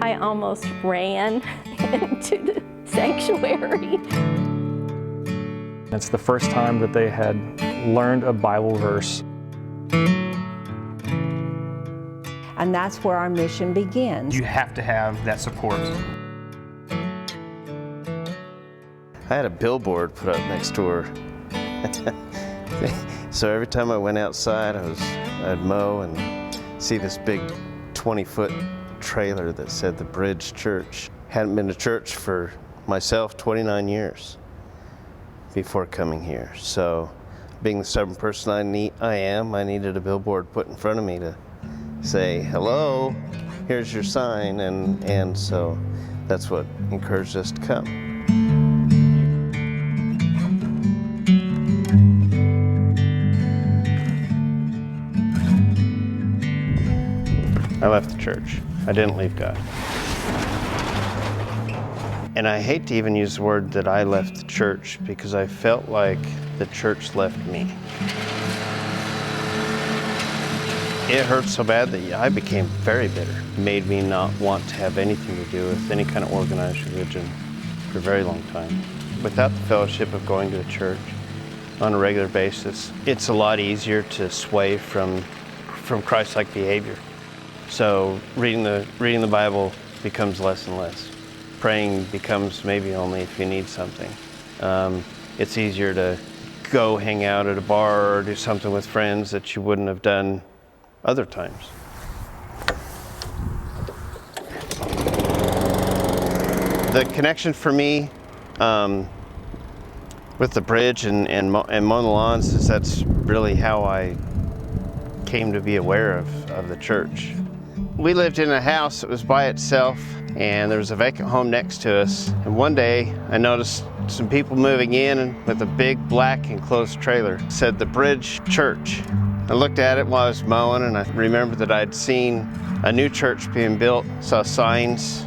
I almost ran into the sanctuary. It's the first time that they had learned a Bible verse. And that's where our mission begins. You have to have that support. I had a billboard put up next door. So every time I went outside, I'd mow and see this big 20-foot trailer that said the Bridge Church. Hadn't been to church for myself 29 years before coming here. So being the stubborn person I am, I needed a billboard put in front of me to say, hello, here's your sign, and so that's what encouraged us to come. I left the church. I didn't leave God. And I hate to even use the word that I left the church because I felt like the church left me. It hurt so bad that I became very bitter. It made me not want to have anything to do with any kind of organized religion for a very long time. Without the fellowship of going to a church on a regular basis, it's a lot easier to sway from Christ-like behavior. So reading the Bible becomes less and less. Praying becomes maybe only if you need something. It's easier to go hang out at a bar or do something with friends that you wouldn't have done other times. The connection for me with the bridge and mowing the lawns is that's really how I came to be aware of the church. We lived in a house that was by itself, and there was a vacant home next to us. And one day I noticed some people moving in with a big black enclosed trailer. It said the Bridge Church. I looked at it while I was mowing, and I remembered that I'd seen a new church being built, saw signs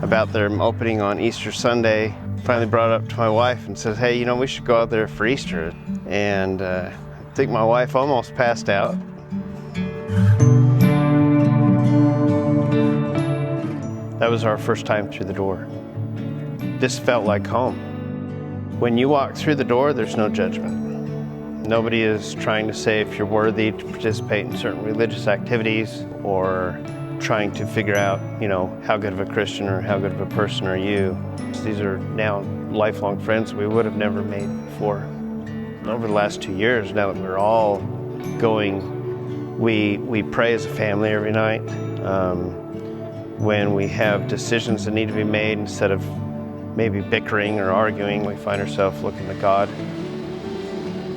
about their opening on Easter Sunday. Finally brought it up to my wife and said, hey, we should go out there for Easter. And I think my wife almost passed out. That was our first time through the door. This felt like home. When you walk through the door, there's no judgment. Nobody is trying to say if you're worthy to participate in certain religious activities or trying to figure out, how good of a Christian or how good of a person are you. These are now lifelong friends we would have never made before. Over the last 2 years, now that we're all going, we pray as a family every night. When we have decisions that need to be made, instead of maybe bickering or arguing, we find ourselves looking to God.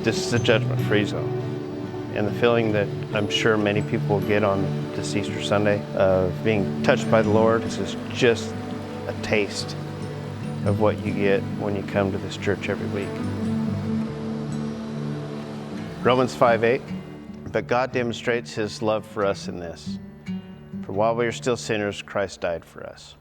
This is a judgment-free zone. And the feeling that I'm sure many people will get on this Easter Sunday of being touched by the Lord, this is just a taste of what you get when you come to this church every week. Romans 5:8, but God demonstrates His love for us in this. For while we are still sinners, Christ died for us.